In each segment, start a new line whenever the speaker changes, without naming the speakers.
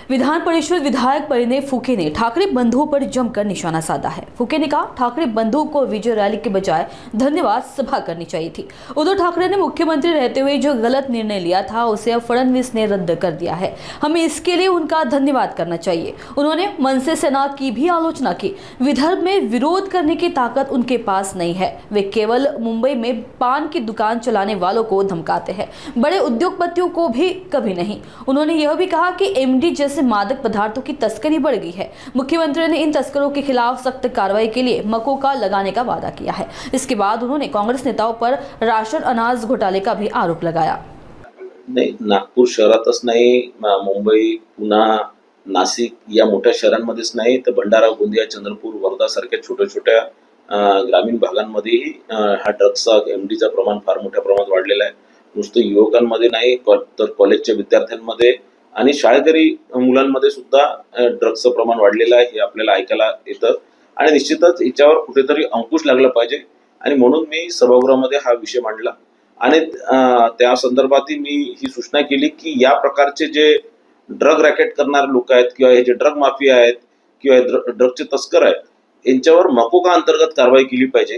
विधान परिषद विधायक परिणय फुके ने ठाकरे बंधुओं पर जमकर निशाना साधा है। फुके ने कहा ठाकरे बंधुओं को विजय रैली के बजाय धन्यवाद सभा करनी चाहिए थी। उद्धव ठाकरे ने मुख्यमंत्री रहते हुए जो गलत निर्णय लिया था उसे अब फडणवीस ने रद्द कर दिया है। हमें इसके लिए उनका धन्यवाद करना चाहिए। उन्होंने मनसे सेना की भी आलोचना की। विदर्भ में विरोध करने की ताकत उनके पास नहीं है। वे केवल मुंबई में पान की दुकान चलाने वालों को धमकाते हैं, बड़े उद्योगपतियों को भी कभी नहीं। उन्होंने यह भी कहा कि एमडी जैसे मादक पदार्थों की तस्करी बढ़ गई है। मुख्यमंत्री ने इन तस्करों के खिलाफ सख्त कार्रवाई के लिए मकोका लगाने का वादा किया है। इसके बाद उन्होंने कांग्रेस नेताओं पर राशन अनाज घोटाले का भी आरोप लगाया।
नाही, नागपूर शहरातच नाही, मुंबई, पुणे, नाशिक या मोठ्या शहरांमध्येच नाही तर भंडारा, गोंदिया, चंद्रपूर, वर्धा सारख्या छोट्या छोट्या ग्रामीण भागांमध्येही हा ड्रग्सचा एमडीचा प्रमाण फार मोठ्या प्रमाणात वाढलेला आहे। नुसतं युवकांमध्ये नाही तर कॉलेजच्या विद्यार्थ्यांमध्ये आणि शाळकरी मुलांमध्ये सुद्धा ड्रग्सचं प्रमाण वाढलेलं आहे हे आपल्याला ऐकायला येतं आणि निश्चितच याच्यावर कुठेतरी अंकुश लागला पाहिजे आणि म्हणून मी सभागृहामध्ये हा विषय मांडला आणि त्या संदर्भातही मी ही सूचना केली की या प्रकारचे जे ड्रग रॅकेट करणारे लोक आहेत किंवा हे जे ड्रग माफिया आहेत किंवा ड्रगचे तस्कर आहेत यांच्यावर मकोका अंतर्गत कारवाई केली पाहिजे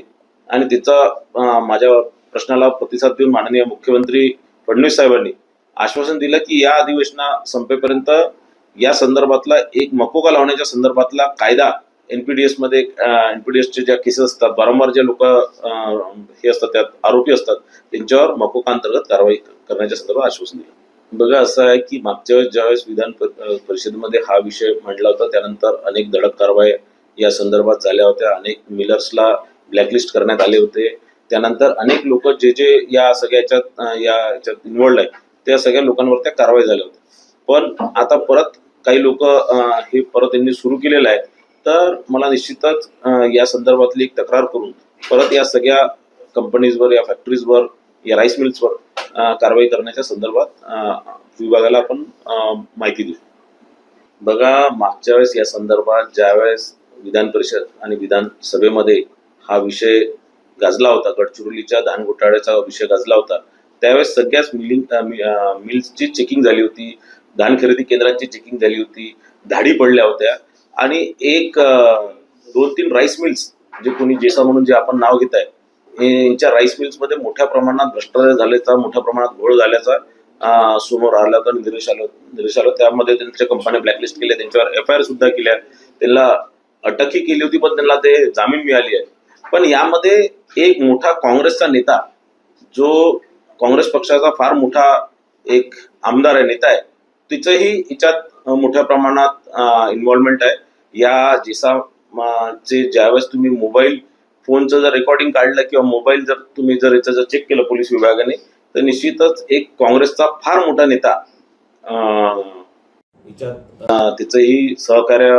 आणि त्याचा माझ्या प्रश्नाला प्रतिसाद देऊन माननीय मुख्यमंत्री फडणवीस साहेबांनी आश्वासन दिलं की या अधिवेशना संपेपर्यंत या संदर्भातला एक मकोका लावण्याच्या संदर्भातला कायदा एनपीडीएस मध्ये एनपीडीएसचे ज्या केसेस असतात वारंवार जे लोक हे असतात त्यात आरोपी असतात त्यांच्यावर मकोका अंतर्गत कारवाई करण्याच्या संदर्भात आश्वासन दिलं। बघा असं आहे की मागच्या वेळेस ज्यावेळेस विधान परिषदेमध्ये हा विषय मांडला होता त्यानंतर अनेक धडक कारवाई या संदर्भात झाल्या होत्या, अनेक मिलर्सला ब्लॅकलिस्ट करण्यात आले होते, त्यानंतर अनेक लोक जे या सगळ्याच्यात इन्व्हॉल्ड आहेत त्या सगळ्या लोकांवर त्या कारवाई झाल्या होत्या। पण आता परत काही लोक हे परत त्यांनी सुरू केलेलं आहे तर मला निश्चितच या संदर्भातली एक तक्रार करून परत या सगळ्या कंपनीजवर या फॅक्टरीजवर या राईस मिल्सवर कारवाई करण्याच्या संदर्भात विभागाला आपण माहिती देऊ। बघा मागच्या वेळेस या संदर्भात ज्यावेळेस विधान परिषद आणि विधानसभेमध्ये हा विषय गाजला होता, गडचिरोलीच्या धान घोटाळ्याचा विषय गाजला होता, त्यावेळेस सगळ्याच मिल्सची चेकिंग झाली होती, धान खरेदी केंद्रांची चेकिंग झाली होती, धाडी पडल्या होत्या आणि एक 2-3 राईस मिल्स जे कोणी जेसा म्हणून जे आपण नाव घेत आहे यांच्या राईस मिल्स मध्ये मोठ्या प्रमाणात भ्रष्टाचार झाल्याचा, मोठ्या प्रमाणात घोळ झाल्याचा समोर आला होता, निदर्शनास आलं। त्यामध्ये त्यांच्या कंपन्या ब्लॅकलिस्ट केल्या, त्यांच्यावर एफआयआर सुद्धा केल्या, त्यांना अटकही केली होती पण त्यांना ते जामीन मिळाली आहे। पण यामध्ये एक मोठा काँग्रेसचा नेता जो काँग्रेस पक्षाचा फार मोठा एक आमदार आहे, नेता आहे, तिचंही याच्यात मोठ्या प्रमाणात इन्व्हॉल्वमेंट आहे। या जेसाचे ज्यावेळेस तुम्ही मोबाईल फोनचं जर रेकॉर्डिंग काढलं किंवा मोबाईल जर तुम्ही याचं जर चेक केलं पोलीस विभागाने तर निश्चितच एक काँग्रेसचा फार मोठा नेता याच्यात तिचंही सहकार्य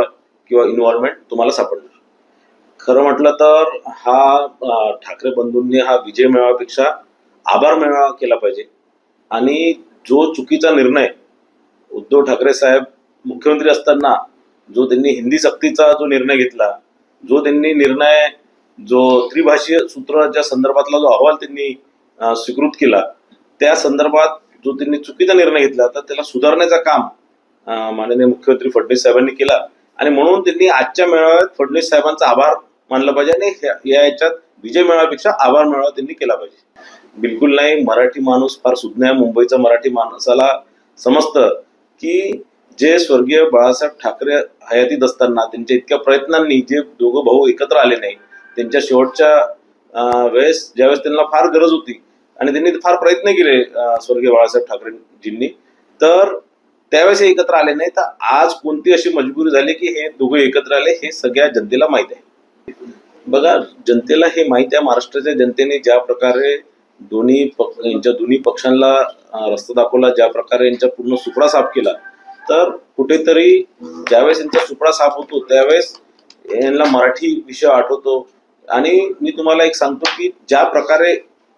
किंवा इन्व्हॉल्वमेंट तुम्हाला सापडणार। खरं म्हटलं तर हा ठाकरे बंधूंनी हा विजय मेळाव्यापेक्षा आभार मेळावा केला पाहिजे आणि जो चुकीचा निर्णय उद्धव ठाकरे साहेब मुख्यमंत्री असताना जो त्यांनी हिंदी सक्तीचा जो निर्णय घेतला, जो त्यांनी निर्णय जो त्रिभाषीय सूत्राच्या संदर्भातला जो अहवाल त्यांनी स्वीकृत केला त्या संदर्भात जो त्यांनी चुकीचा निर्णय घेतला तर त्याला सुधारण्याचा काम माननीय मुख्यमंत्री फडणवीस साहेबांनी केला आणि म्हणून त्यांनी आजच्या मेळाव्यात फडणवीस साहेबांचा आभार मानला पाहिजे आणि याच्यात विजय मेळाव्यापेक्षा आभार मेळावा त्यांनी केला पाहिजे। बिलकुल नाही, मराठी माणूस फार सुज्ञ आहे। मुंबईचा मराठी माणसाला समजतं की जे स्वर्गीय बाळासाहेब ठाकरे हयातीत असताना त्यांच्या इतक्या प्रयत्नांनी जे दोघं भाऊ एकत्र आले नाही, त्यांच्या शेवटच्या वेळेस ज्यावेळेस त्यांना फार गरज होती आणि त्यांनी फार प्रयत्न केले स्वर्गीय बाळासाहेब ठाकरेजींनी, तर त्यावेळेस हे एकत्र आले नाही, तर आज कोणती अशी मजबुरी झाली की हे दोघे एकत्र आले हे सगळ्या जनतेला माहित आहे। बघा जनतेला हे माहिती आहे, महाराष्ट्राच्या जनतेने ज्या प्रकारे यांच्या दोन्ही पक्षांना रस्ता दाखवला, ज्या प्रकारे यांचा पूर्ण सुपडा साफ केला, तर कुठेतरी ज्यावेळेस यांचा सुपडा साफ होतो त्यावेळेस यांना मराठी विषय आठवतो आणि मी तुम्हाला एक सांगतो की ज्या प्रकारे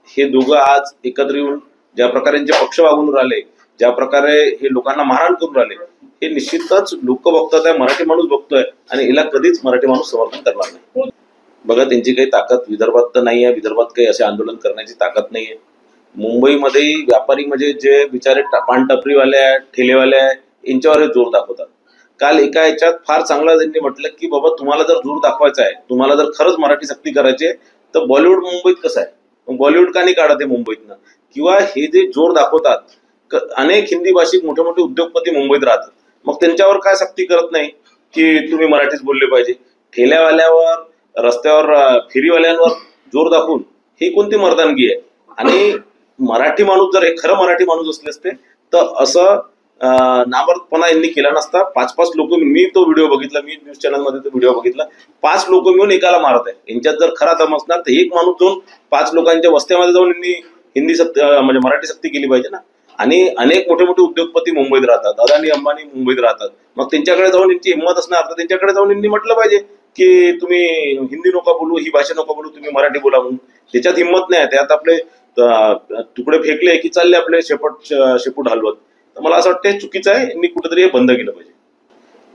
हे दोघं आज एकत्र येऊन ज्या प्रकारे यांचे पक्ष वागून राहिले, ज्या प्रकारे हे लोकांना मारहाण करून राहिले, हे निश्चितच लोक बघतात आहे, मराठी माणूस बघतोय आणि याला कधीच मराठी माणूस समर्थन करणार नाही। बघा त्यांची काही ताकद विदर्भात तर नाही आहे, विदर्भात काही असे आंदोलन करण्याची ताकद नाही आहे। मुंबईमध्ये व्यापारी म्हणजे जे बिचारे पान टपरीवाले आहे, ठेलेवाले आहे, यांच्यावर जोर दाखवतात। काल एका याच्यात फार चांगला त्यांनी म्हटलं की बाबा तुम्हाला जर जोर दाखवायचा आहे, तुम्हाला जर खरंच मराठी सक्ती करायची आहे, तर बॉलिवूड मुंबईत कसं आहे, मग बॉलिवूड का नाही काढत आहे मुंबईतनं? किंवा हे जे जोर दाखवतात, अनेक हिंदी भाषिक मोठे मोठे उद्योगपती मुंबईत राहतात, मग त्यांच्यावर काय सक्ती करत नाही की तुम्ही मराठीच बोलले पाहिजे? ठेल्यावाल्यावर, रस्त्यावर फेरीवाल्यांवर जोर दाखवून ही कोणती मर्दानगी आहे? आणि मराठी माणूस जर हे खरं मराठी माणूस असले असते तर असं नामर्दपणा यांनी केला नसता. 5-5 लोक, मी तो व्हिडिओ बघितला, मी न्यूज चॅनलमध्ये तो व्हिडिओ बघितला, 5 लोक मिळून एकाला मारत आहे. यांच्यात जर खरा दम असणार तर एक माणूस जाऊन 5 लोकांच्या वस्त्यामध्ये जाऊन यांनी हिंदी सक्ती म्हणजे मराठी सक्ती केली पाहिजे ना. आणि अनेक मोठे मोठे उद्योगपती मुंबईत राहतात, अदानी अंबानी मुंबईत राहतात, मग त्यांच्याकडे जाऊन यांची हिंमत असणार तर त्यांच्याकडे जाऊन यांनी म्हटलं पाहिजे की तुम्ही हिंदी नका बोलू, ही भाषा नका बोलू, तुम्ही मराठी बोला म्हणून. त्याच्यात हिंमत नाही, त्यात आपले तुकडे फेकले की चालले आपले शेपूट हलवत. तर मला असं वाटतं चुकीचं आहे, यांनी कुठेतरी हे बंद केलं पाहिजे.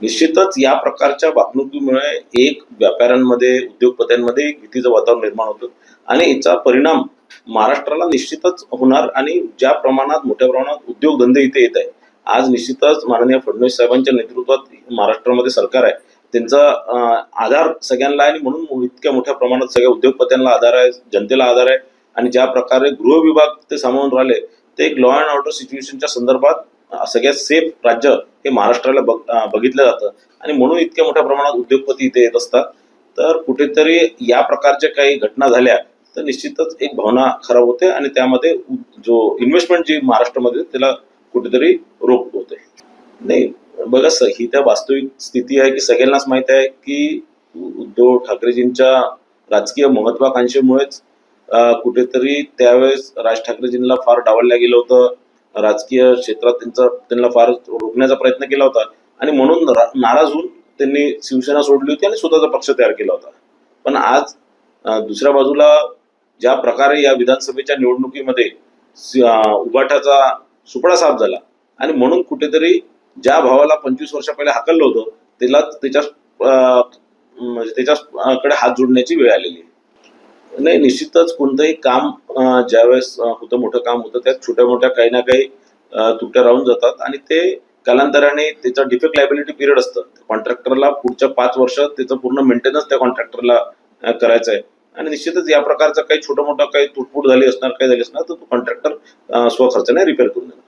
निश्चितच या प्रकारच्या वागणुकीमुळे एक व्यापाऱ्यांमध्ये, उद्योगपत्यांमध्ये भीतीचं वातावरण निर्माण होतं आणि याचा परिणाम महाराष्ट्राला निश्चितच होणार. आणि ज्या प्रमाणात, मोठ्या प्रमाणात उद्योगधंदे इथे येत आहे, आज निश्चितच माननीय फडणवीस साहेबांच्या नेतृत्वात महाराष्ट्रामध्ये सरकार आहे, त्यांचा आधार सगळ्यांना आहे आणि म्हणून इतक्या मोठ्या प्रमाणात सगळ्या उद्योगपत्यांना आधार आहे, जनतेला आधार आहे. आणि ज्या प्रकारे गृह विभाग ते सामावून राहिले, ते एक लॉ अँड ऑर्डर सिच्युएशनच्या संदर्भात सगळ्यात सेफ राज्य हे महाराष्ट्राला बघितलं जातं. आणि म्हणून इतक्या मोठ्या प्रमाणात उद्योगपती इथे येत असतात. तर कुठेतरी या प्रकारच्या काही घटना झाल्या तर निश्चितच एक भावना खराब होते आणि त्यामध्ये जो इन्व्हेस्टमेंट जी महाराष्ट्रामध्ये त्याला कुठेतरी रोख होते. नाही बघा सर, ही त्या वास्तविक स्थिती आहे की सगळ्यांनाच माहित आहे की उद्धव ठाकरेजींच्या राजकीय महत्वाकांक्षेमुळेच कुठेतरी त्यावेळेस राज ठाकरेजींना फार डावललं गेलं होतं. राजकीय क्षेत्रात त्यांना फार रोखण्याचा प्रयत्न केला होता आणि म्हणून नाराज होऊन त्यांनी शिवसेना सोडली होती आणि स्वतःचा पक्ष तयार केला होता. पण आज दुसऱ्या बाजूला ज्या प्रकारे या विधानसभेच्या निवडणुकीमध्ये उबाठाचा सुपडा साफ झाला आणि म्हणून कुठेतरी ज्या भावाला 25 वर्षा पहिले हाकललं होतं त्याच्याकडे हात जोडण्याची वेळ आलेली आहे. नाही, निश्चितच कोणतंही काम ज्यावेळेस होतं, मोठं काम होतं, त्यात छोट्या मोठ्या काही ना काही त्रुट्या राहून जातात आणि ते कालांतराने त्याचं डिफेक्ट लायबिलिटी पिरियड असतं. कॉन्ट्रॅक्टरला पुढच्या 5 वर्षात त्याचं पूर्ण मेंटेनन्स त्या कॉन्ट्रॅक्टरला करायचं आहे. आणि निश्चितच या प्रकारचं काही छोटं मोठं काही तुटफूट झाली असणार, काही झाली असणार तर तो कॉन्ट्रॅक्टर स्वखर्चाने रिपेअर करून देणार.